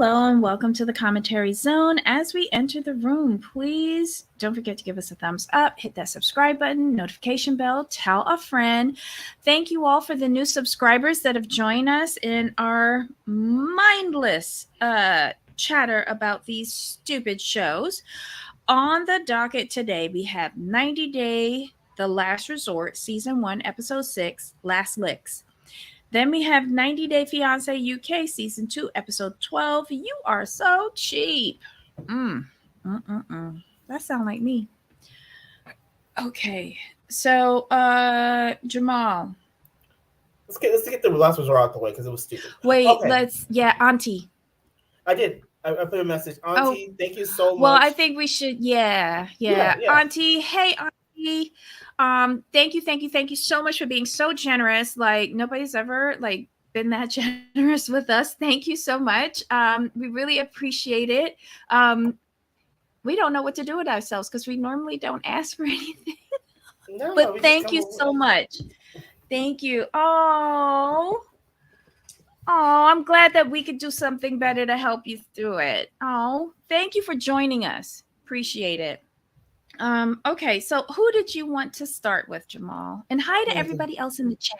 hello, and welcome to the commentary zone. As we enter the room, please don't forget to give us a thumbs up, hit that subscribe button, notification bell, tell a friend. Thank you all for the new subscribers that have joined us in our mindless chatter about these stupid shows. On the docket today, we have 90 Day, The Last Resort, Season 1, Episode 6, Last Licks. Then we have 90 Day Fiancé UK Season 2, Episode 12. You are so cheap. That sounds like me. Okay. So, Jamal. Let's get the last resort out the way because it was stupid. Wait, okay. Auntie. I did. I put a message. Auntie, thank you so much. Well, I think we should, yeah. Auntie, hey, Auntie. Thank you so much for being so generous. Like, nobody's ever, been that generous with us. Thank you so much. We really appreciate it. We don't know what to do with ourselves because we normally don't ask for anything. No, but thank you so much. Thank you. Oh, I'm glad that we could do something better to help you through it. Oh, thank you for joining us. Appreciate it. Okay, so who did you want to start with, Jamal? And hi to everybody else in the chat.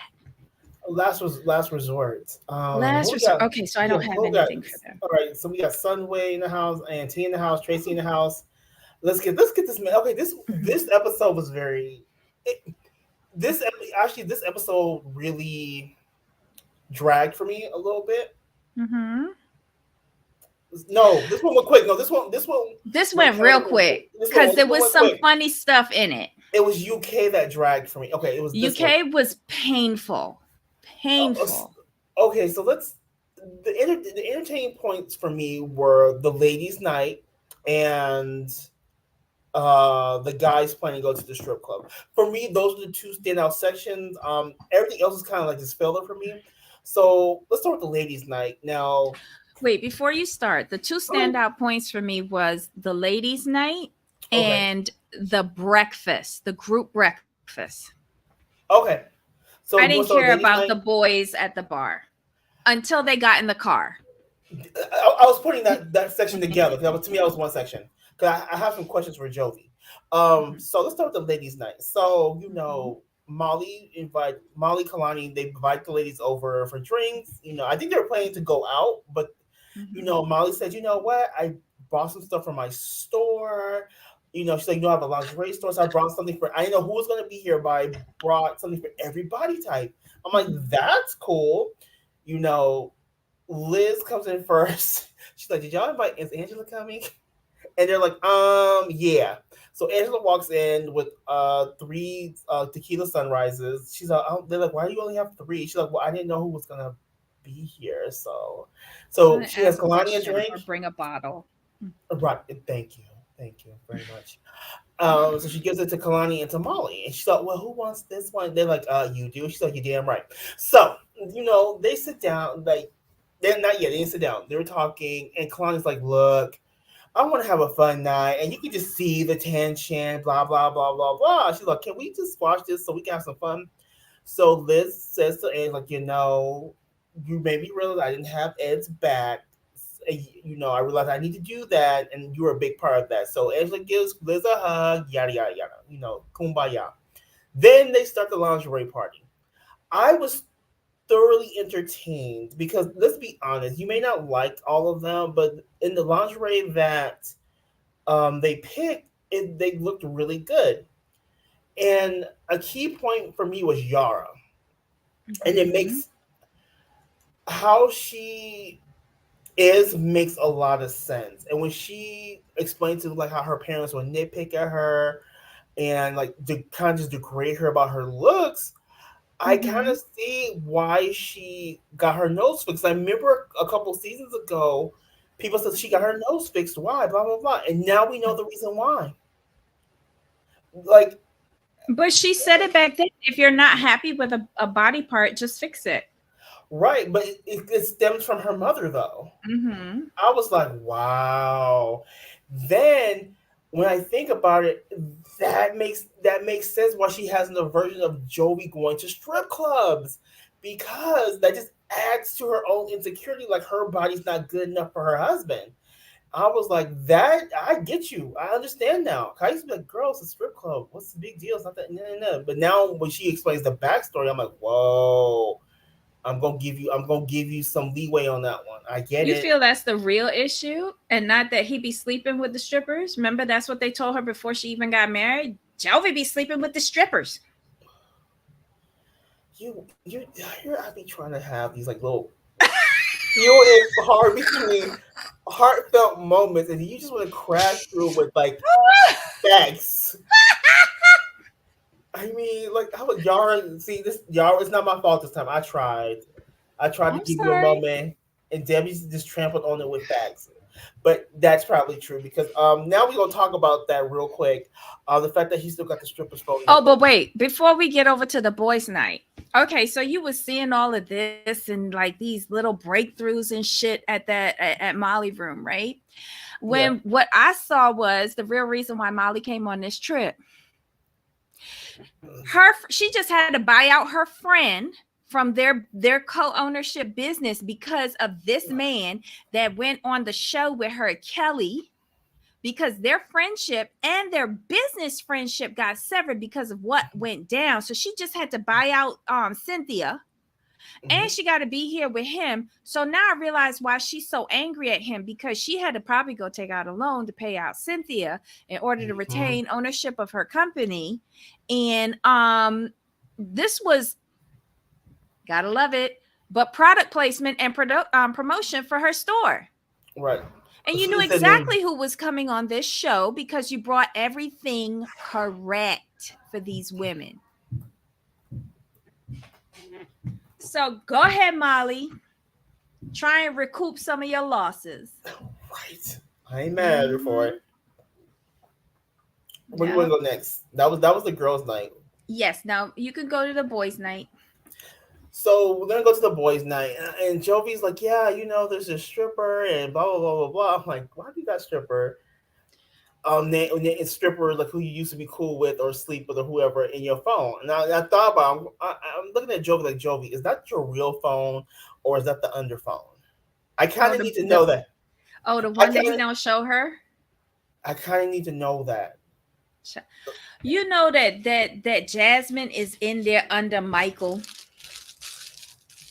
Last resort. Last resort. Okay, so I don't have anything for them. All right, so we got Sunway in the house, and T in the house, Tracy in the house. Let's get this man. Okay, this episode was this episode really dragged for me a little bit. Mm-hmm. No, this one went quick. No, this went real quick because there was some funny stuff in it. It was UK that dragged for me. Okay, it was UK was painful. Okay, so the entertaining points for me were the ladies' night and the guys planning to go to the strip club. For me, those are the two standout sections. Everything else is kind of like this filler for me. So let's start with the ladies' night. Now, wait, before you start, the two standout points for me was the ladies' night and the breakfast, the group breakfast. Okay. So I didn't care about the boys at the bar until they got in the car. I was putting that section together. To me, that was one section. Because I have some questions for Jovi. So let's start with the ladies' night. So, Molly, Kalani, they invite the ladies over for drinks. I think they were planning to go out, but, Molly said, you know what? I bought some stuff from my store. She's like, I have a lingerie store, so I brought something I didn't know who was going to be here, but I brought something for everybody type. I'm like, that's cool. Liz comes in first. She's like, did y'all invite, is Angela coming? And they're like, yeah. So Angela walks in with 3 tequila sunrises. She's like, they're like, why do you only have 3? She's like, well, I didn't know who was going to be here. So she has Kalani a drink. Or bring a bottle. Right. Thank you very much. So she gives it to Kalani and to Molly, and she's like, well, who wants this one? They're like, you do. She's like, you're damn right. So they sit down. Like, they're not yet. They didn't sit down. They were talking, and Kalani's like, look, I want to have a fun night, and you can just see the tension, blah blah blah blah blah. She's like, can we just watch this so we can have some fun? So Liz says to Ed, like, you made me realize I didn't have Ed's back. I realized I need to do that, and you were a big part of that. So Angela gives Liz a hug, yada yada yada, kumbaya. Then they start the lingerie party. I was thoroughly entertained because, let's be honest, you may not like all of them, but in the lingerie that they picked, they looked really good. And a key point for me was Yara, and it makes how she makes a lot of sense. And when she explained to how her parents would nitpick at her and kind of just degrade her about her looks, I kind of see why she got her nose fixed. I remember a couple seasons ago, people said she got her nose fixed. Why? Blah blah blah. And now we know the reason why. But she said it back then. If you're not happy with a body part, just fix it. Right, but it stems from her mother, though. Mm-hmm. I was like, wow. Then when I think about it, that makes sense why she has an aversion of Jovi going to strip clubs, because that just adds to her own insecurity, like her body's not good enough for her husband. I was like, that I get you. I understand now. I used to be like, girl, it's a strip club. What's the big deal? It's not that. No, no, no. But now when she explains the backstory, I'm like, whoa. I'm gonna give you some leeway on that one. I get You it. feel that's the real issue and not that he be sleeping with the strippers? Remember, that's what they told her before she even got married? Jovi be sleeping with the strippers. You I be trying to have these like little few and far between heartfelt moments, and you just want to crash through with like facts. I mean, like how would Yara see this? Yara, it's not my fault this time. I tried to I'm give you a sorry. moment, and Debbie's just trampled on it with facts. But that's probably true because now we're gonna talk about that real quick. The fact that he still got the stripper's phone Oh, number. but wait, before we get over to the boys' night. Okay, so you was seeing all of this and like these little breakthroughs and shit at Molly room, right? Yeah. When what I saw was the real reason why Molly came on this trip. She just had to buy out her friend from their co-ownership business because of this man that went on the show with her, Kelly, because their friendship and their business friendship got severed because of what went down. So she just had to buy out Cynthia, Hmm. and she got to be here with him. So now I realize why she's so angry at him, because she had to probably go take out a loan to pay out Cynthia in order to Hmm. retain ownership of her company. And this was, gotta love it, but product placement and promotion for her store. Right. And you She knew just said new. exactly who was coming on this show because you brought everything correct for these women. So go ahead, Molly. Try and recoup some of your losses. Right. I ain't mad at her for it. Mm-hmm. Where you want Yep. to go next? That was the girls' night. Yes. Now you can go to the boys' night. So we're gonna go to the boys' night, and Jovi's like, "Yeah, there's a stripper and blah blah blah blah blah." I'm like, "Why do you got stripper?" It's stripper like who you used to be cool with or sleep with or whoever in your phone. And I thought about, I'm looking at Jovi like, Jovi, is that your real phone or is that the under phone? I kind Oh, of need to know that. the I one that he kind of don't show her. I kind of need to know that. You know that Jasmine is in there under Michael.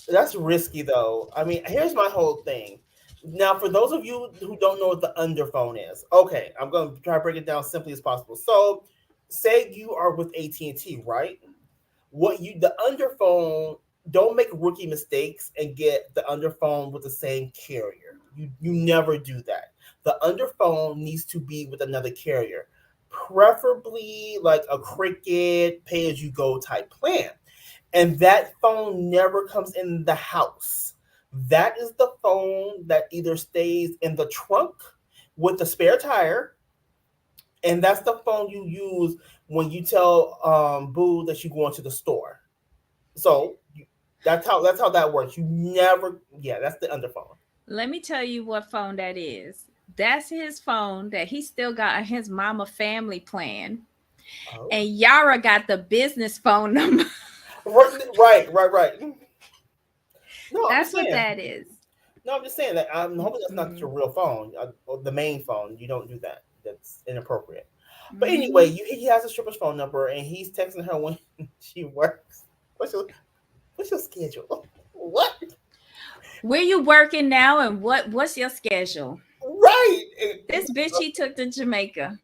That's risky though. I mean, here's my whole thing. Now, for those of you who don't know what the underphone is, okay, I'm going to try to break it down simply as possible. So, say you are with AT&T, right? What you the underphone, don't make rookie mistakes and get the underphone with the same carrier. You never do that. The underphone needs to be with another carrier, preferably like a Cricket pay as you go type plan, and that phone never comes in the house. That is the phone that either stays in the trunk with the spare tire, and that's the phone you use when you tell Boo that you going to the store. So that's how that works. You never, yeah, that's the underphone. Let me tell you what phone that is. That's his phone that he still got on his mama family plan. Oh, And Yara got the business phone number. right. No, I'm That's just what saying. that is. No, I'm just saying that. I'm hoping that's not your Mm-hmm. real phone, the main phone. You don't do that. That's inappropriate. But anyway, Mm-hmm. he has a stripper's phone number, and he's texting her when she works. What's your what's your schedule? What? Where you working now, and what's your schedule? Right. This bitch he took to Jamaica.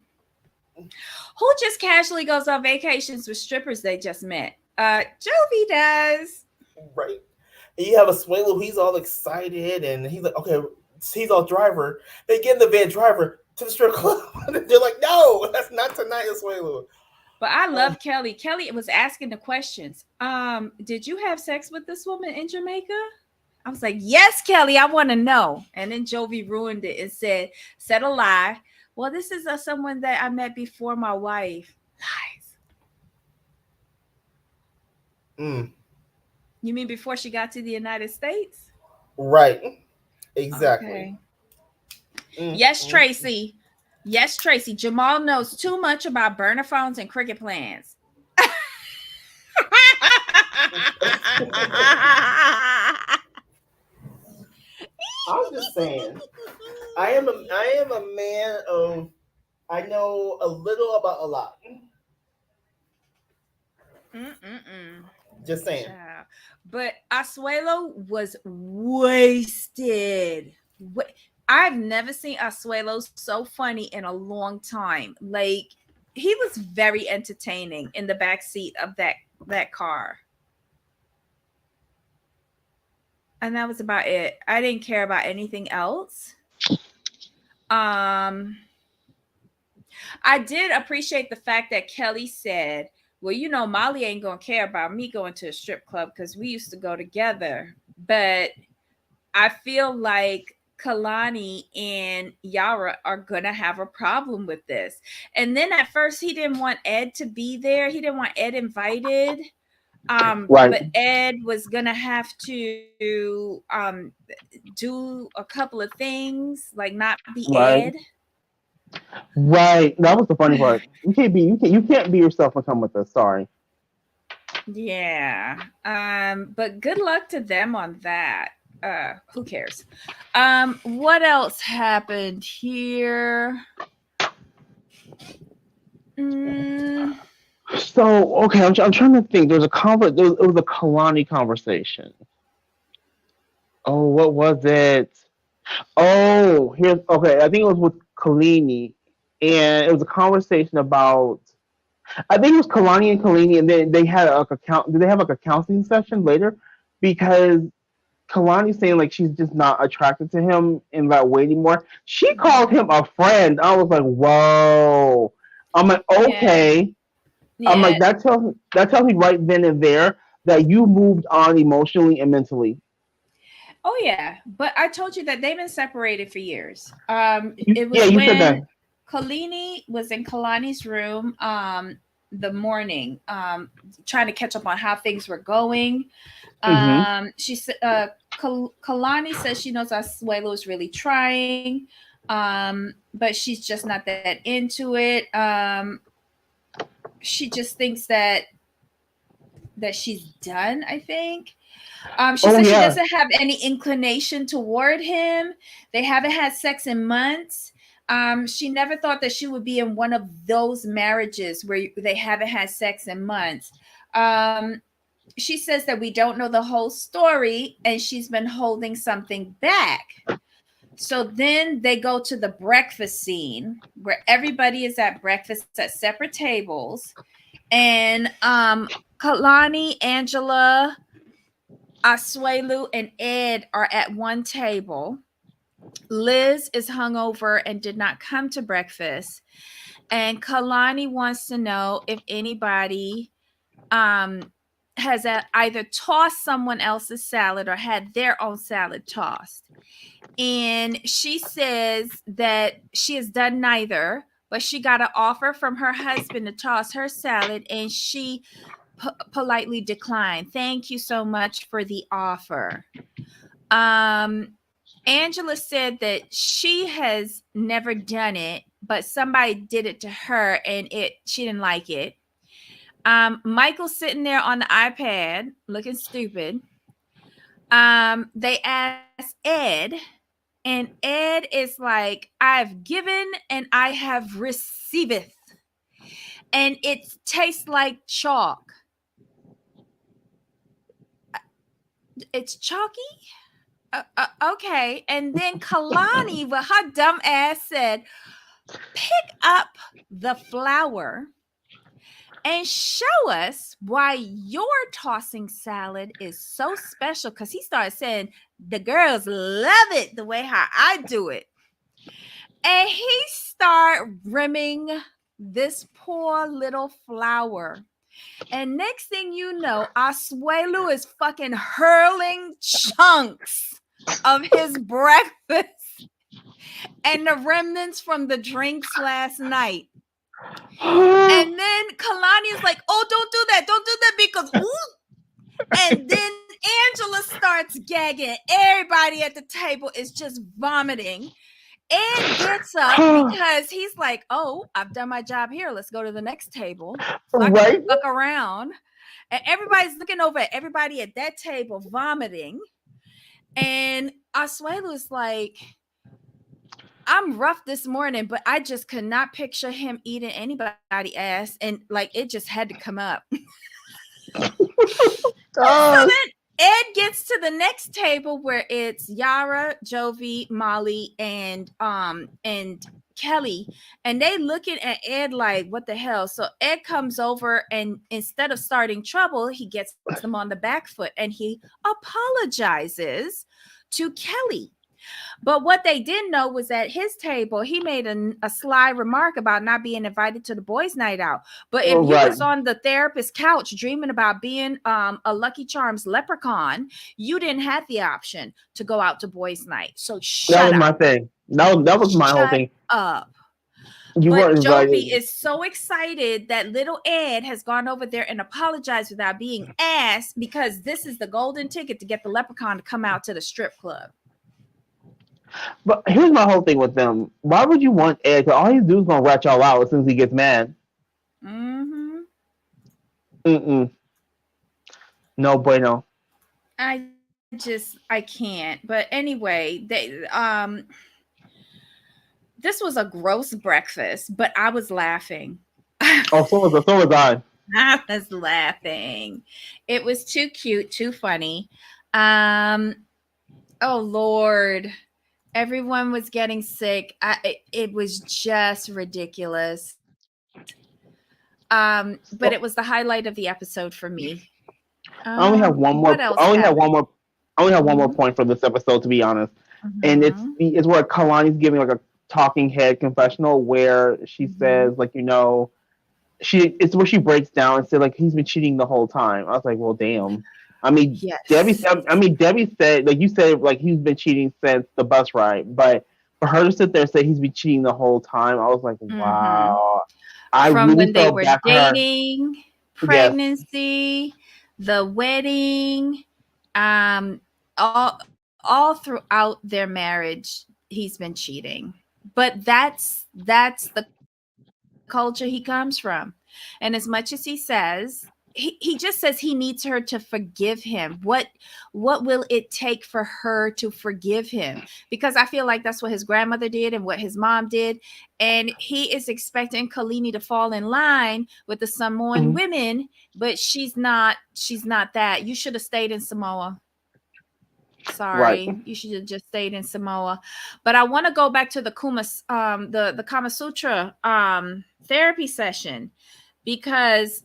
Who just casually goes on vacations with strippers they just met? Jovi does. Right. And you have a Swalo, he's all excited, and he's like, okay, he's all driver. They get in the van, driver to the strip club. They're like, no, that's not tonight, Swalo. But I Uh, love Kelly. Kelly was asking the questions. Did you have sex with this woman in Jamaica? I was like, yes, Kelly, I want to know. And then Jovi ruined it and said a lie. Well, this is someone that I met before my wife. Lies. mm, You mean before she got to the United States? right. Exactly. Okay. Mm, Yes, mm. Tracy. Yes, Tracy. Jamal knows too much about burner phones and cricket plans. I'm just saying. I am a man of. I know a little about a lot. Mm-mm-mm. Just saying. Child. But Asuelo was wasted. I've never seen Asuelo so funny in a long time. Like he was very entertaining in the back seat of that car. And that was about it. I didn't care about anything else. Um I did appreciate the fact that Kelly said, well, Molly ain't gonna care about me going to a strip club because we used to go together. But I feel like Kalani and Yara are gonna have a problem with this. And then at first he didn't want Ed to be there. He didn't want Ed invited. Right, But Ed was gonna have to do a couple of things, like not be Ed. right, right. That was the funny part. You can't be yourself and come with us. Sorry. Yeah. But good luck to them on that. Who cares? What else happened here? Mm, So okay, I'm trying to think. It was a Kalani conversation. Oh, what was it? Oh, here's okay. I think it was with Kalini, and it was a conversation about. I think it was Kalani and Kalini, and then they had like a count. Did they have like a counseling session later? Because Kalani's saying like she's just not attracted to him in that way anymore. She called him a friend. I was like, whoa. I'm like, yeah. okay. I'm Yeah. like that tells me right then and there that you moved on emotionally and mentally. Oh yeah. But I told you that they've been separated for years. It Yeah, was you said when that. Kalini was in Kalani's room the morning, trying to catch up on how things were going. Mm-hmm. She said Kalani says she knows Asuelo is really trying, but she's just not that into it. She just thinks that she's done, I think. She Oh says she yeah. doesn't have any inclination toward him. They haven't had sex in months. She never thought that she would be in one of those marriages where they haven't had sex in months. Um, she says that we don't know the whole story and she's been holding something back. So then they go to the breakfast scene where everybody is at breakfast at separate tables. And Kalani, Angela, Asuelu, and Ed are at one table. Liz is hungover and did not come to breakfast. And Kalani wants to know if anybody um, has either tossed someone else's salad or had their own salad tossed. And she says that she has done neither, but she got an offer from her husband to toss her salad, and she politely declined. Thank you so much for the offer. Um, Angela said that she has never done it, but somebody did it to her, and she didn't like it. Michael's sitting there on the iPad looking stupid. They asked Ed, and Ed is like, I've given and I have receiveth. And it tastes like chalk. It's chalky? Okay. And then Kalani, with her dumb ass, said, pick up the flour and show us why your tossing salad is so special. Because he started saying, the girls love it the way how I do it. And he started rimming this poor little flower. And next thing you know, Asuelu is fucking hurling chunks of his breakfast and the remnants from the drinks last night. And then Kalani is like, oh, don't do that. Don't do that because, ooh. And then Angela starts gagging. Everybody at the table is just vomiting. Ed gets up because he's like, oh, I've done my job here. Let's go to the next table. So I can Right? fuck around. And everybody's looking over at everybody at that table vomiting. And Asuelu's like, I'm rough this morning, but I just could not picture him eating anybody ass, and like it just had to come up. So Gosh. then Ed gets to the next table where it's Yara, Jovi, Molly, and Kelly, and they looking at Ed like, what the hell? So Ed comes over, and instead of starting trouble, he gets them on the back foot and he apologizes to Kelly. But what they didn't know was at his table, he made a sly remark about not being invited to the boys' night out. But if you Right. was on the therapist's couch dreaming about being a Lucky Charms leprechaun, you didn't have the option to go out to boys' night. So That shut was up. my thing. That was my whole Shut thing. up. You But weren't Jovi invited. is so excited that little Ed has gone over there and apologized without being asked because this is the golden ticket to get the leprechaun to come out to the strip club. But here's my whole thing with them. Why would you want Ed? 'Cause all he do is gonna rat y'all out as soon as he gets mad. Mm-hmm. Mm-mm. No bueno. I can't. But anyway, this was a gross breakfast, but I was laughing. Oh, so was I. I was laughing. It was too cute, too funny. Um, oh Lord. Everyone was getting sick. It was just ridiculous. But it So, was the highlight of the episode for me. I only have one What more. else I only have one happened? more. I only have one more Mm-hmm. point for this episode, to be honest. And Mm-hmm. it's where Kalani's giving like a talking head confessional where she Mm-hmm. says like it's where she breaks down and said like he's been cheating the whole time. I was like, well, damn. I mean, Yes. Debbie said like you said like he's been cheating since the bus ride, but for her to sit there and say he's been cheating the whole time, I was like, Mm-hmm. wow. I From really when they felt were bad for her. dating, Yes. pregnancy, the wedding, um, all throughout their marriage, he's been cheating. But that's the culture he comes from. And as much as he says, he just says he needs her to forgive him. What will it take for her to forgive him? Because I feel like that's what his grandmother did and what his mom did. And he is expecting Kalini to fall in line with the Samoan Mhm. women, but she's not that. You should have stayed in Samoa. Right. Sorry, you should have just stayed in Samoa. But I want to go back to the the Kama Sutra therapy session because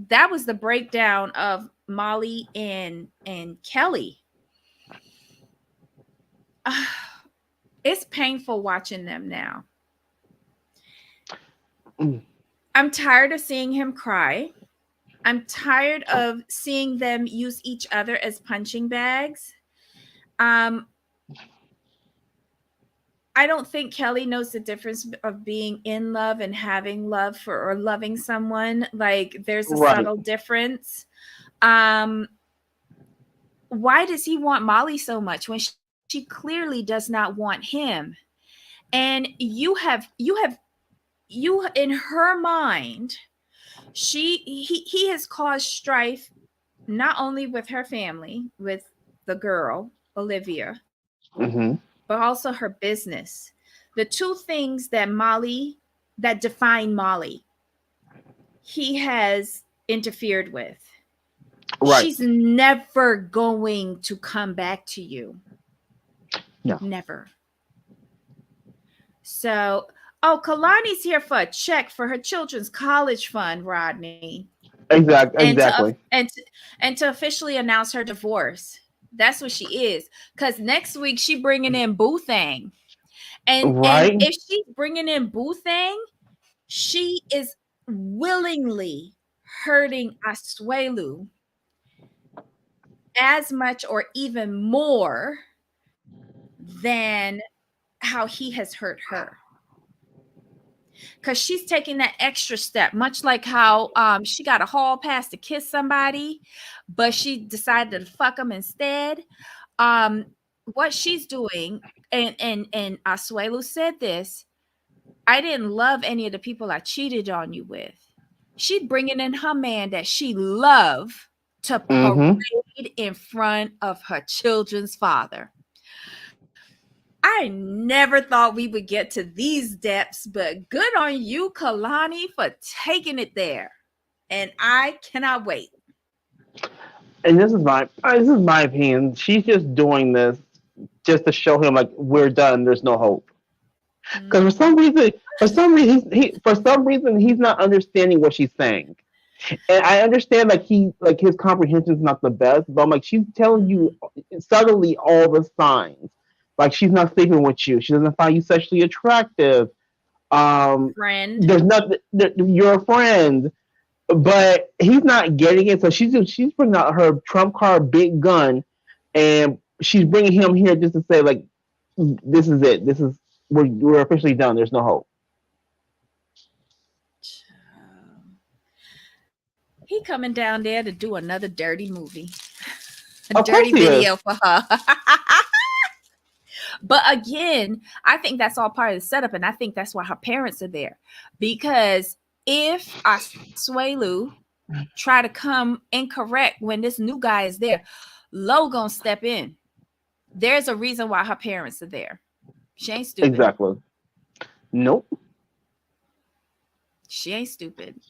that was the breakdown of Molly and Kelly. It's painful watching them now. Mm. I'm tired of seeing him cry. I'm tired of seeing them use each other as punching bags. Um, I don't think Kelly knows the difference of being in love and having love for or loving someone. Like there's a Right. subtle difference. Um, why does he want Molly so much when she clearly does not want him? And you in her mind, he has caused strife not only with her family, with the girl, Olivia, Hmm. but also her business. The two things that define Molly, he has interfered with. Right. She's never going to come back to you. No. Never. So, oh, Kalani's here for a check for her children's college fund, Rodney, and Exactly. and to officially announce her divorce. That's what she is. Because next week she bringing in Boo Thang. And Right. if she's bringing in Boo Thang, she is willingly hurting Asuelu as much or even more than how he has hurt her. Because she's taking that extra step, much like how she got a hall pass to kiss somebody, but she decided to fuck them instead. Um, what she's doing, and Asuelu said this, I didn't love any of the people I cheated on you with. She bringing in her man that she love to Mm-hmm. parade in front of her children's father. I never thought we would get to these depths, but good on you, Kalani, for taking it there. And I cannot wait. And this is my opinion. She's just doing this just to show him like we're done. There's no hope. Because for some reason he's not understanding what she's saying. And I understand like his comprehension is not the best, but I'm like she's telling you subtly all the signs. Like she's not sleeping with you. She doesn't find you sexually attractive. Friend. There's nothing. You're a friend, but he's not getting it. So she's bringing out her trump card, big gun, and she's bringing him here just to say like, this is it. We're officially done. There's no hope. He coming down there to do another dirty movie. A Of course dirty he is. video for her. But again, I think that's all part of the setup, and I think that's why her parents are there. Because if Asuelu try to come incorrect when this new guy is there, Lo gonna step in. There's a reason why her parents are there. She ain't stupid. Exactly. Nope. She ain't stupid.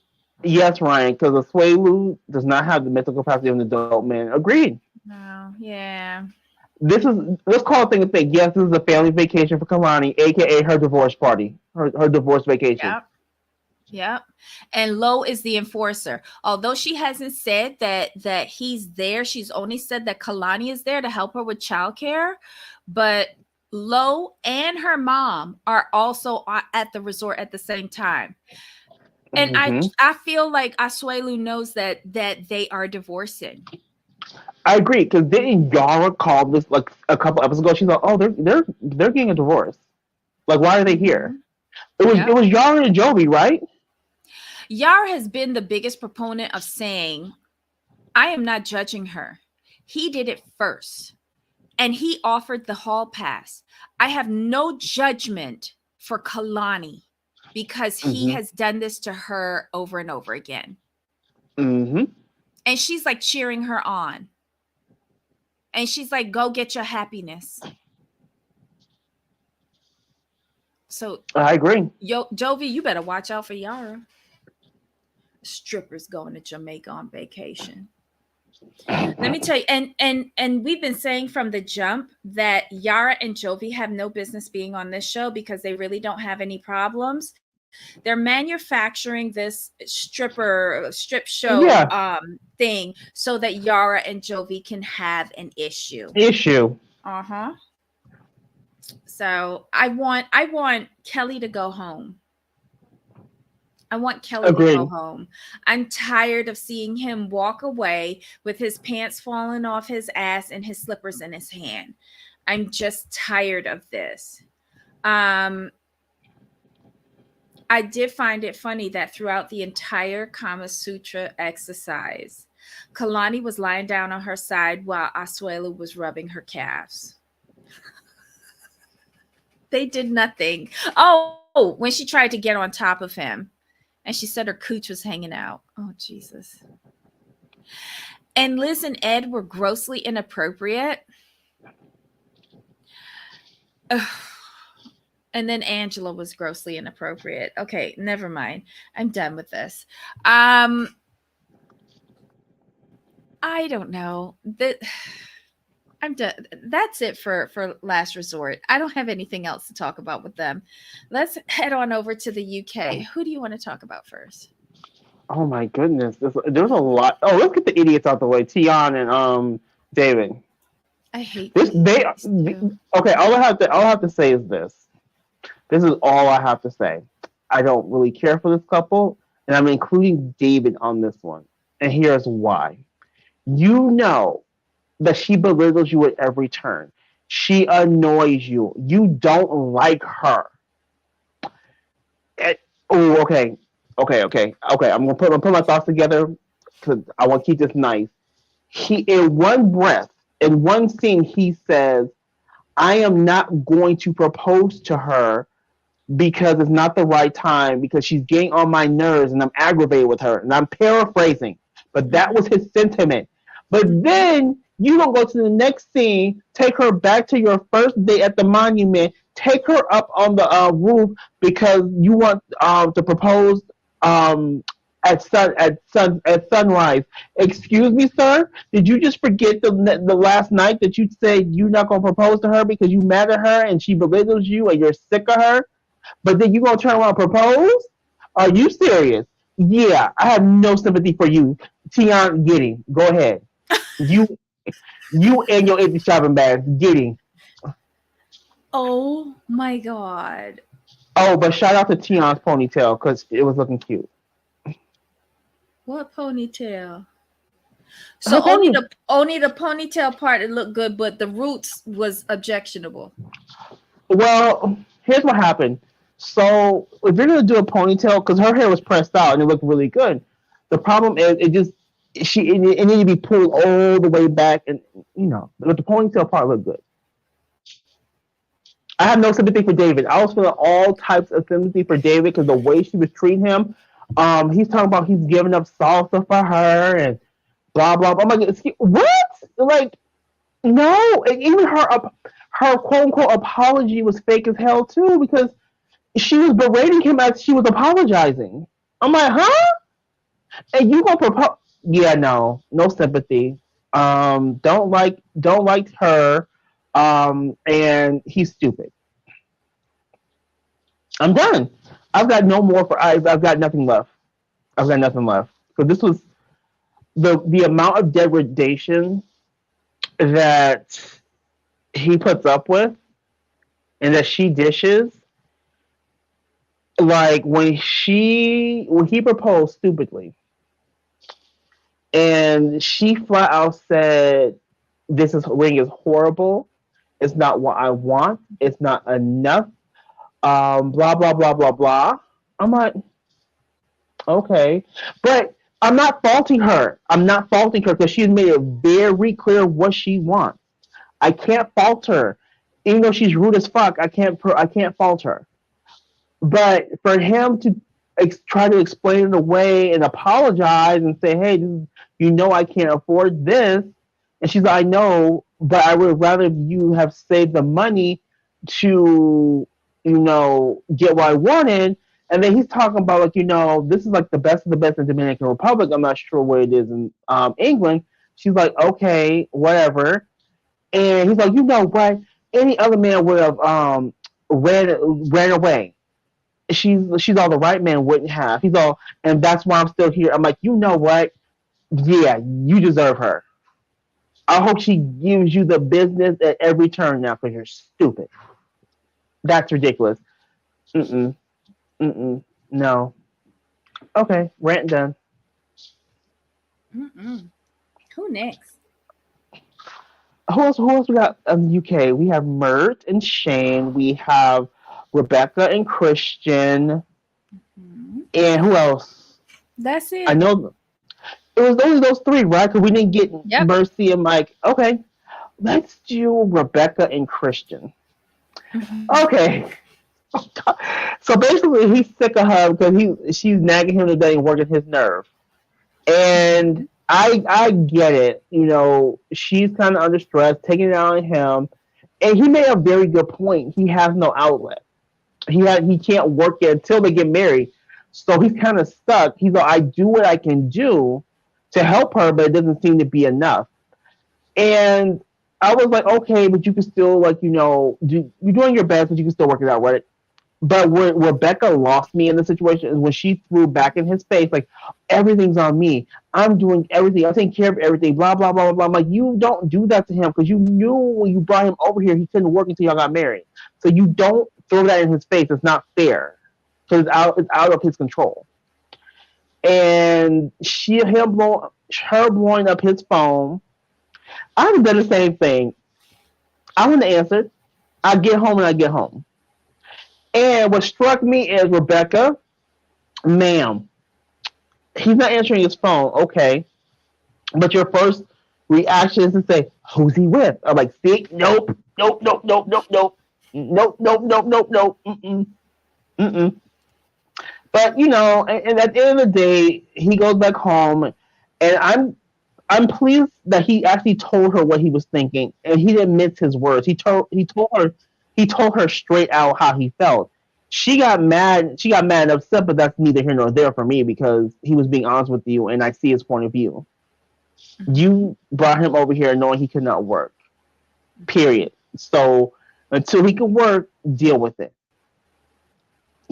Yes, Ryan, because Asuelu does not have the mental capacity of an adult man. Agreed. No, yeah. Let's call it thing a thing. Yes, this is a family vacation for Kalani, aka her divorce party, her divorce vacation. Yep. Yep. And Lo is the enforcer. Although she hasn't said that he's there, she's only said that Kalani is there to help her with childcare. But Lo and her mom are also at the resort at the same time. And I feel like Asuelu knows that they are divorcing. I agree, because didn't Yara call this like a couple episodes ago? She's like, "Oh, they're getting a divorce. Like, why are they here?" It was Yara and Jovi, right? Yara has been the biggest proponent of saying, "I am not judging her. He did it first, and he offered the hall pass. I have no judgment for Kalani because he has done this to her over and over again." Mm-hmm. And she's like cheering her on. And she's like, "Go get your happiness." So I agree. Jovi, you better watch out for Yara. Strippers going to Jamaica on vacation. Let me tell you, and we've been saying from the jump that Yara and Jovi have no business being on this show because they really don't have any problems. They're manufacturing this strip show thing so that Yara and Jovi can have an issue. Uh-huh. So I want Kelly to go home. I want Kelly to go home. I'm tired of seeing him walk away with his pants falling off his ass and his slippers in his hand. I'm just tired of this. I did find it funny that throughout the entire Kama Sutra exercise, Kalani was lying down on her side while Asuelu was rubbing her calves. They did nothing. Oh, when she tried to get on top of him and she said her cooch was hanging out. Oh, Jesus. And Liz and Ed were grossly inappropriate. Ugh. And then Angela was grossly inappropriate. Okay, never mind. I'm done with this. I don't know. I'm done. That's it for Last Resort. I don't have anything else to talk about with them. Let's head on over to the UK. Who do you want to talk about first? Oh my goodness, there's a lot. Oh, let's get the idiots out the way. Tion and David. I hate this. Okay. All I have to say is this. This is all I have to say. I don't really care for this couple, and I'm including David on this one. And here's why. You know that she belittles you at every turn. She annoys you. You don't like her. Okay. I'm gonna put my thoughts together because I want to keep this nice. He, in one breath, in one scene, he says, "I am not going to propose to her because it's not the right time, because she's getting on my nerves and I'm aggravated with her." And I'm paraphrasing, but that was his sentiment. But then you don't go to the next scene, take her back to your first date at the monument, take her up on the roof because you want to propose um, at sunrise. Excuse me, sir. Did you just forget the last night that you said you're not gonna propose to her because you mad at her and she belittles you and you're sick of her? But then you gonna turn around and propose? Are you serious? Yeah, I have no sympathy for you, Tion. Getting, go ahead. You you and your empty shopping bags. Getting. Oh my god. Oh, but shout out to Tion's ponytail because it was looking cute. What ponytail? Her So only pony. the ponytail part it looked good, but the roots was objectionable. Well, here's what happened. So if you're gonna do a ponytail, because her hair was pressed out and it looked really good, the problem is it needed to be pulled all the way back, and but the ponytail part looked good. I have no sympathy for David. I was feeling all types of sympathy for David because the way she was treating him. He's talking about he's giving up salsa for her and blah blah blah. I'm like, what? Like, no, and even her quote unquote apology was fake as hell too because she was berating him as she was apologizing. I'm like, huh? And you gonna propose? Yeah, no sympathy. Don't like her. And he's stupid. I'm done. I've got no more for eyes. I've got nothing left. I've got nothing left. So this was the amount of degradation that he puts up with and that she dishes. Like when he proposed stupidly and she flat out said, "This ring is horrible. It's not what I want. It's not enough. Blah blah blah blah blah." I'm like, okay, but I'm not faulting her. I'm not faulting her because she's made it very clear what she wants. I can't fault her, even though she's rude as fuck. I can't fault her. But for him to try to explain it away and apologize and say, "Hey, I can't afford this," and she's like, "I know, but I would rather you have saved the money to, get what I wanted." And then he's talking about this is like the best of the best in Dominican Republic. I'm not sure what it is in England. She's like, "Okay, whatever." And he's like, "You know what? Any other man would have ran away. She's all the right man wouldn't have." He's all, "And that's why I'm still here." I'm like, "You know what? Yeah, you deserve her. I hope she gives you the business at every turn now because you're stupid." That's ridiculous. Mm-mm. Mm-mm. No. Okay, rant done. Mm-mm. Who next? Who else we got in the UK? We have Mert and Shane. We have Rebecca and Christian. Mhm. And who else? That's I it. know it was only those three, right? Because we didn't get Yep. Mercy and Mike. Okay, let's do Rebecca and Christian. Mhm. Okay. So basically, he's sick of her because she's nagging him today and working his nerve. And I get it. She's kind of under stress, taking it out on him. And he made a very good point. He has no outlet. He can't work it until they get married. So he's kind of stuck. He's like, I do what I can do to help her, but it doesn't seem to be enough. And I was like, okay, but you can still you're doing your best, but you can still work it out, right? But where Rebecca lost me in the situation is when she threw back in his face, like, everything's on me. I'm doing everything. I'm taking care of everything, blah, blah, blah, blah, blah. I'm like, you don't do that to him because you knew when you brought him over here, he couldn't work until y'all got married. So you don't throw that in his face. It's not fair because it's out of his control. And her blowing up his phone. I would have done the same thing. I wouldn't have answered. I get home and I get home. And what struck me is, Rebecca, ma'am, he's not answering his phone, okay. But your first reaction is to say, "Who's he with?" I'm like, see, nope, nope, nope, nope, nope, nope, nope, nope, nope, nope, nope, mm-mm, mm-mm. But and at the end of the day, he goes back home, and I'm pleased that he actually told her what he was thinking, and he didn't mince his words. He told her straight out how he felt. She got mad. She got mad and upset, but that's neither here nor there for me because he was being honest with you, and I see his point of view. You brought him over here knowing he could not work. Period. So until he can work, deal with it.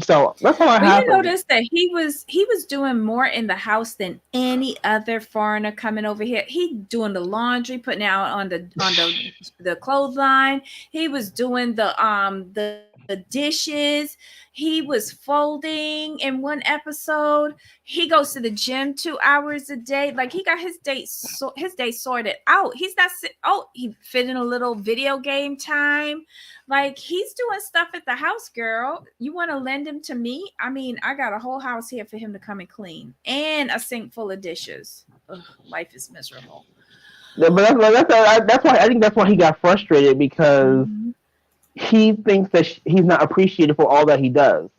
So that's all I But have. you notice that he was doing more in the house than any other foreigner coming over here. He doing the laundry, putting out on the clothesline. He was doing the dishes. He was folding in one episode. He goes to the gym 2 hours a day. Like he got his day sorted out. He's not he fit in a little video game time. Like he's doing stuff at the house, girl. You want to lend him to me? I mean, I got a whole house here for him to come and clean, and a sink full of dishes. Ugh, life is miserable. Yeah, but that's why I think that's why he got frustrated because he thinks that he's not appreciated for all that he does.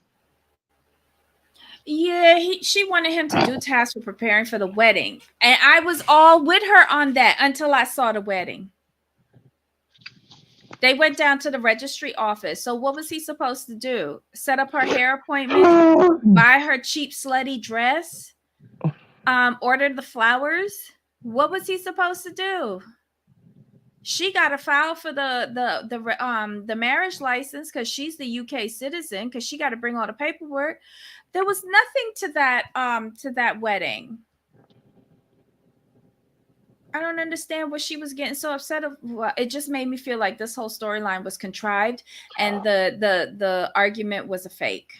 Yeah, she wanted him to do tasks for preparing for the wedding, and I was all with her on that until I saw the wedding. They went down to the registry office. So what was he supposed to do? Set up her hair appointment, buy her cheap slutty dress, order the flowers. What was he supposed to do? She got to file for the marriage license because she's the UK citizen because she got to bring all the paperwork. There was nothing to that wedding. I don't understand what she was getting so upset of. Well, it just made me feel like this whole storyline was contrived and the argument was a fake.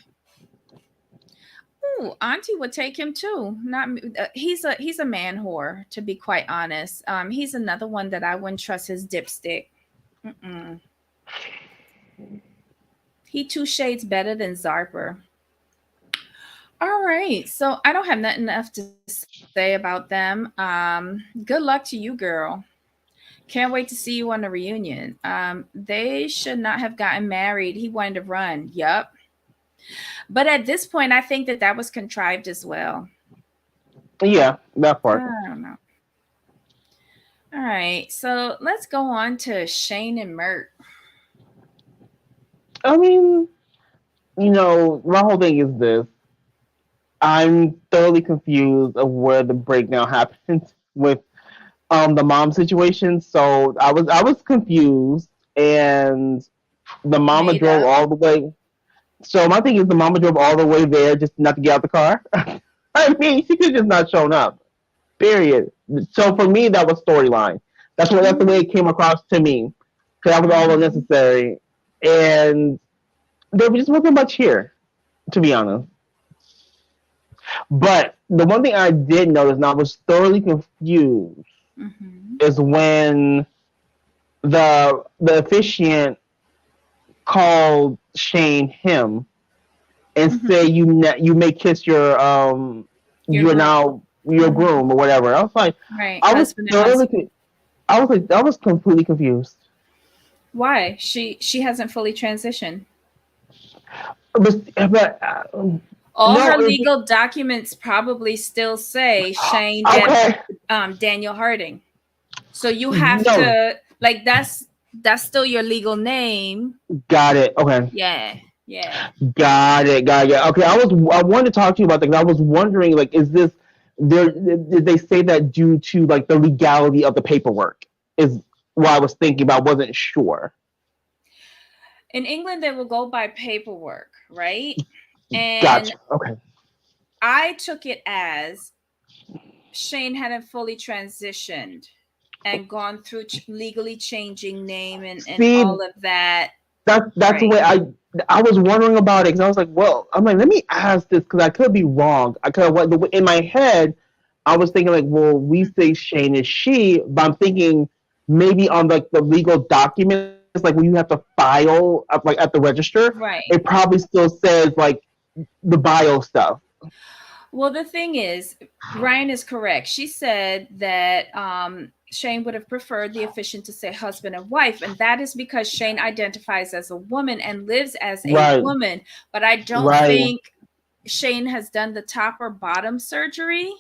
Ooh, Auntie would take him too. Not he's a man whore, to be quite honest. He's another one that I wouldn't trust his dipstick. He 2 shades better than Zarper. All right, so I don't have nothing else to say about them. Good luck to you, girl. Can't wait to see you on the reunion. They should not have gotten married. He wanted to run. Yup. But at this point, I think that was contrived as well. Yeah, that part. I don't know. All right, so let's go on to Shane and Mert. I mean, my whole thing is this. I'm thoroughly confused of where the breakdown happened with the mom situation. So I was confused, and the mama drove all the way. So my thing is, the mama drove all the way there just not to get out the car. I mean, she could just not shown up. Period. So for me, that was storyline. That's the way it came across to me, because that was all unnecessary, and there just wasn't much here, to be honest. But the one thing I did notice, and I was thoroughly confused, is when the officiant called Shane him and said, "You may kiss your groom or whatever." I was like, right. I was completely confused. Why? She hasn't fully transitioned. But all her legal documents probably still say Shane Daniel Harding. So you have to that's still your legal name. Got it. Okay. Yeah. Got it. Okay, I wanted to talk to you about that because I was wondering, is this did they say that due to the legality of the paperwork is what I was thinking about. I wasn't sure. In England, they will go by paperwork, right? And gotcha. Okay. I took it as Shane hadn't fully transitioned and gone through legally changing name and all of that. That's right. The way I was wondering about it because I was like, well, let me ask this because I could be wrong. In my head, I was thinking well, we say Shane is she, but I'm thinking maybe on the legal documents, when you have to file at the register, right? It probably still says the bio stuff. Well, the thing is, Ryan is correct. She said that Shane would have preferred the officiant to say husband and wife, and that is because Shane identifies as a woman and lives as a woman. But I don't think Shane has done the top or bottom surgery.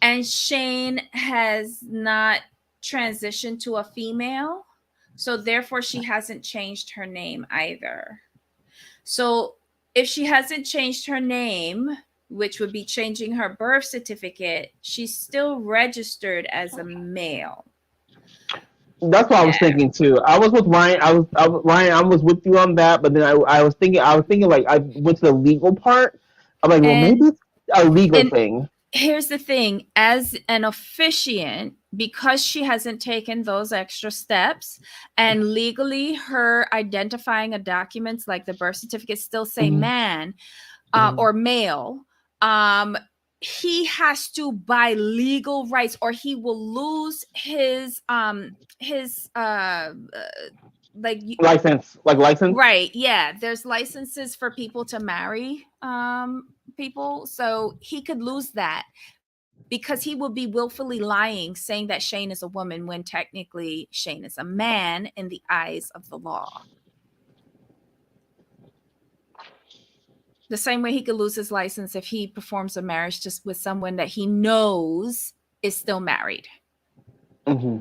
And Shane has not transitioned to a female. So therefore, she hasn't changed her name either. So if she hasn't changed her name, which would be changing her birth certificate, she's still registered as a male. That's what I was Yeah. thinking too. I was with Ryan. Ryan. I was with you on that, but then I was thinking like I went to the legal part. I'm like, well, maybe And it's a legal and thing. here's the thing, as an officiant, because she hasn't taken those extra steps, and legally her identifying documents like the birth certificate still say Mhm. man, Mhm. or male, um, he has to buy legal rights or he will lose his like License, like license. right, yeah, there's licenses for people to marry people, so he could lose that because he will be willfully lying saying that Shane is a woman when technically Shane is a man in the eyes of the law. The same way he could lose his license if he performs a marriage just with someone that he knows is still married. Hmm.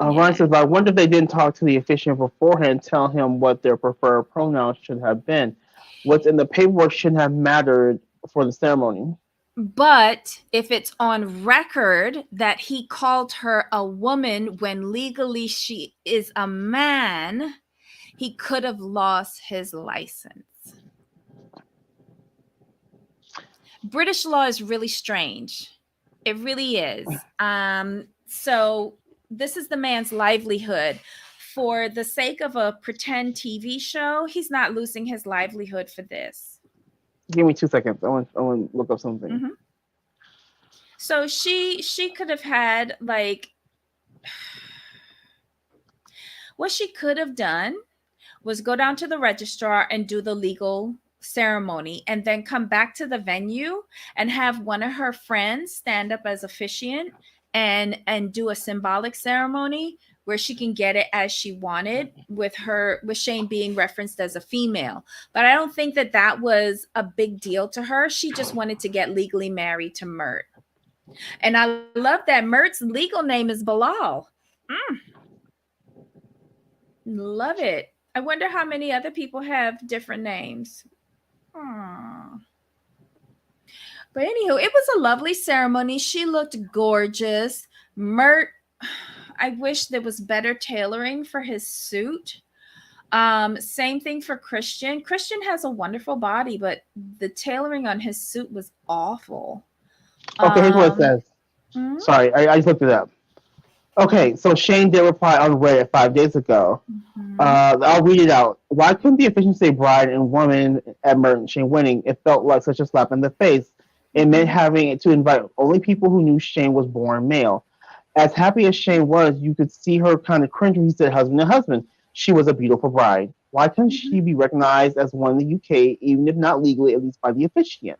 Ryan Yeah. says, I wonder if they didn't talk to the officiant beforehand, and tell him what their preferred pronouns should have been. What's in the paperwork shouldn't have mattered for the ceremony. But if it's on record that he called her a woman when legally she is a man, he could have lost his license. British law is really strange. It really is. So this is the man's livelihood. For the sake of a pretend TV show, he's not losing his livelihood for this. Give me 2 seconds. I want to look up something. Mm-hmm. So she could have had like what she could have done was go down to the registrar and do the legal ceremony and then come back to the venue and have one of her friends stand up as officiant and do a symbolic ceremony where she can get it as she wanted with Shane being referenced as a female. But I don't think that that was a big deal to her. She just wanted to get legally married to Mert. And I love that Mert's legal name is Bilal. Mm, love it. I wonder how many other people have different names. Aww. But anywho, it was a lovely ceremony. She looked gorgeous. Mert, I wish there was better tailoring for his suit. Same thing for Christian. Christian has a wonderful body, but the tailoring on his suit was awful. Okay, here's what it Um, says. mm, Sorry, I just looked it up. Okay, so Shane did reply on Reddit 5 days ago. mhm. I'll read it out. Why couldn't the officiant say bride and woman at Merton Shane winning? It felt like such a slap in the face. It meant having to invite only people who knew Shane was born male. As happy as Shane was, you could see her kind of cringe when he said husband and husband. She was a beautiful bride. Why couldn't Mhm. she be recognized as one in the UK, even if not legally, at least by the officiant?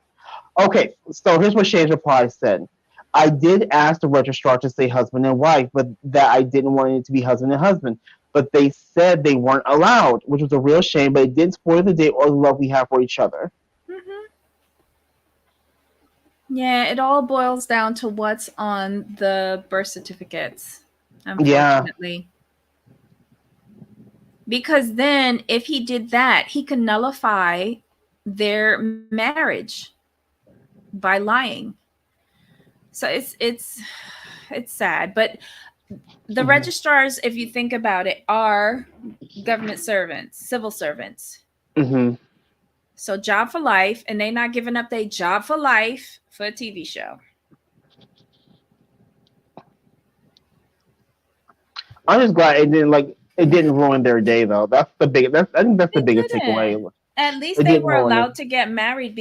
Okay, so here's what Shane's reply said. I did ask the registrar to say husband and wife, but that I didn't want it to be husband and husband. But they said they weren't allowed, which was a real shame, but it didn't spoil the day or the love we have for each other. Mhm. Yeah, it all boils down to what's on the birth certificates, Yeah. unfortunately. Because then, if he did that, he could nullify their marriage by lying. So it's sad, but the Hmm. registrars, if you think about it, are government servants, civil servants. Hmm. So job for life, and they not giving up their job for life for a TV show. I'm just glad it didn't ruin their day though. I think that's the It biggest didn't. takeaway. At least It they didn't were ruin it. allowed to get married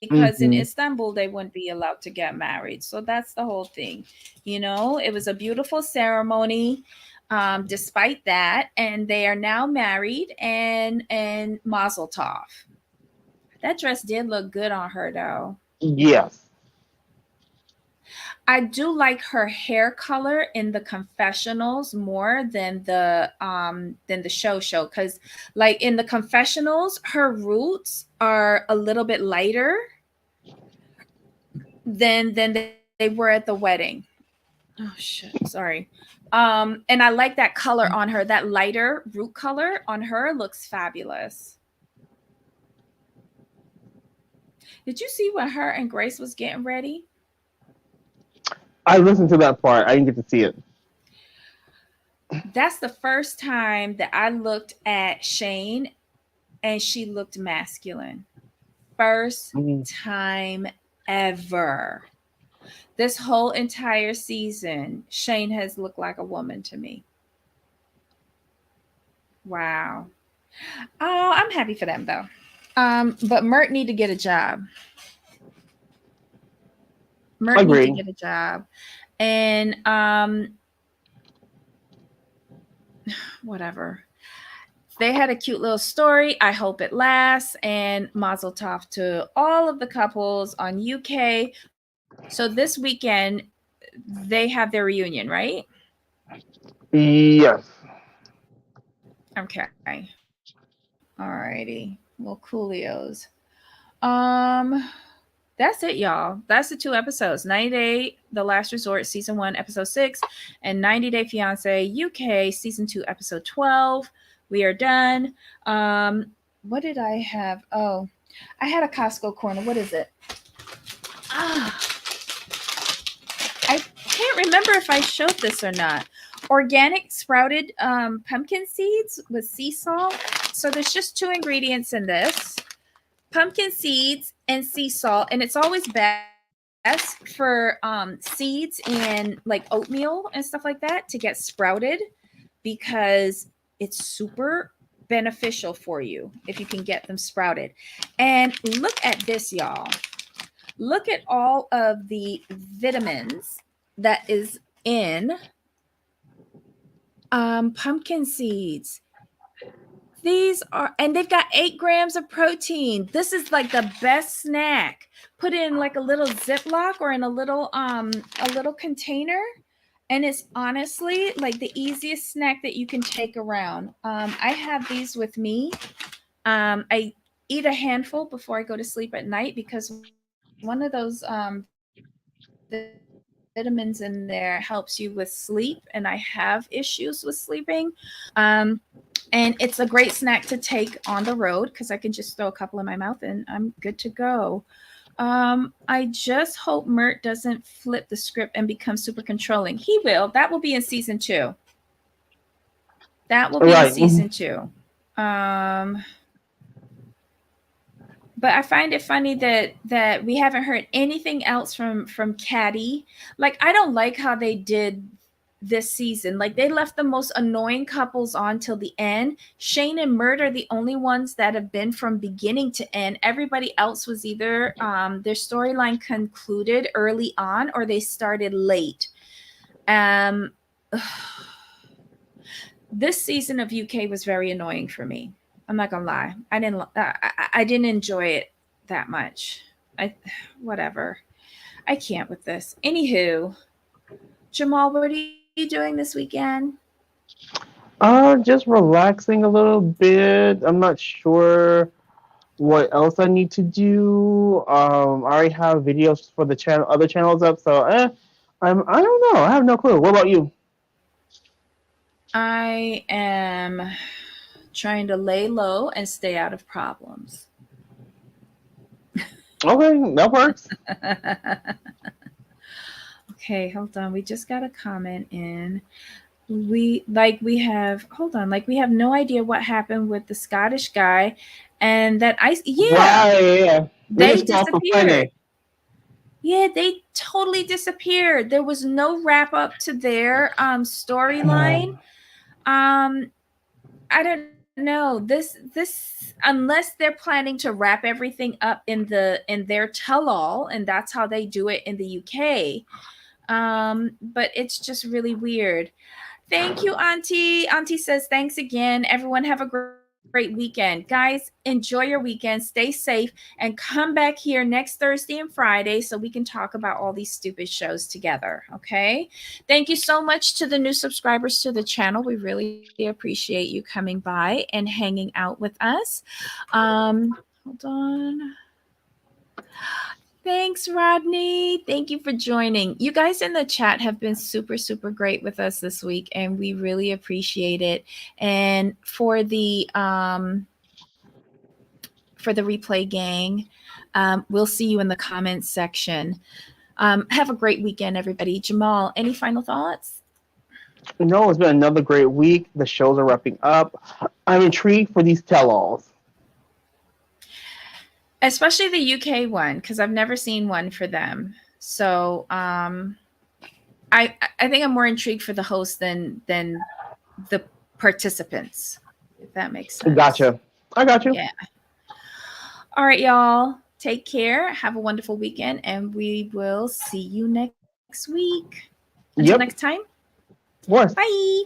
because in Hmm. Istanbul they wouldn't be allowed to get married. So that's the whole thing. It was a beautiful ceremony. Despite that, and they are now married and Mazel Tov. That dress did look good on her though. Yes. I do like her hair color in the confessionals more than the show because like in the confessionals her roots are a little bit lighter than they are they were at the wedding. Oh shit, sorry. And I like that color on her. That lighter root color on her looks fabulous. Did you see when her and Grace was getting ready? I listened to that part. I didn't get to see it. That's the first time that I looked at Shane and she looked masculine. First time ever. This whole entire season, Shane has looked like a woman to me. Wow. Oh, I'm happy for them though. But Mert need to get a job. Mert need to get a job. And whatever. They had a cute little story. I hope it lasts. And mazel tov to all of the couples on UK. So this weekend, they have their reunion, right? Yes. Okay. Alrighty. Well, coolios. That's it, y'all. That's the 2 episodes. 90 Day, The Last Resort, Season 1, Episode 6, and 90 Day Fiancé UK, Season 2, Episode 12. We are done. What did I have? Oh, I had a Costco corner. What is it? I can't remember if I showed this or not. Organic sprouted pumpkin seeds with sea salt. So there's just 2 ingredients in this. Pumpkin seeds and sea salt, and it's always best for seeds in like oatmeal and stuff like that to get sprouted because it's super beneficial for you if you can get them sprouted. And look at this, y'all. Look at all of the vitamins that is in pumpkin seeds. These are, and they've got 8 grams of protein. This is like the best snack. Put it in like a little Ziploc or in a little container. And it's honestly like the easiest snack that you can take around. I have these with me. I eat a handful before I go to sleep at night because one of those vitamins in there helps you with sleep. And I have issues with sleeping. And it's a great snack to take on the road because I can just throw a couple in my mouth and I'm good to go. I just hope Mert doesn't flip the script and become super controlling. He will. That will be in season 2. That will be in season 2. But I find it funny that we haven't heard anything else from Caddy. Like, I don't like how they did this season. Like, they left the most annoying couples on till the end. Shane and Mert are the only ones that have been from beginning to end. Everybody else was either their storyline concluded early on or they started late. This season of UK was very annoying for me. I'm not gonna lie. I didn't enjoy it that much. Whatever. I can't with this. Anywho, Jamal, what are you doing this weekend? Just relaxing a little bit. I'm not sure what else I need to do. I already have videos for the channel, other channels up. So, I don't know. I have no clue. What about you? I am trying to lay low and stay out of problems. Okay, that works. Okay, hold on. We just got a comment in. We have no idea what happened with the Scottish guy and that they disappeared. Yeah, they totally disappeared. There was no wrap up to their storyline. I don't know. This unless they're planning to wrap everything up in their tell-all, and that's how they do it in the UK. But it's just really weird. Thank you, Auntie. Auntie says, thanks again. Everyone have a great weekend. Guys, enjoy your weekend. Stay safe and come back here next Thursday and Friday so we can talk about all these stupid shows together. Okay. Thank you so much to the new subscribers to the channel. We really appreciate you coming by and hanging out with us. Hold on. Thanks, Rodney. Thank you for joining. You guys in the chat have been super, super great with us this week, and we really appreciate it. And for the replay gang, we'll see you in the comments section. Have a great weekend, everybody. Jamal, any final thoughts? No, it's been another great week. The shows are wrapping up. I'm intrigued for these tell-alls. Especially the UK one, because I've never seen one for them. So I think I'm more intrigued for the host than the participants, if that makes sense. Gotcha. I got you. Yeah. All right, y'all. Take care. Have a wonderful weekend, and we will see you next week. Until next time. Of course. Bye.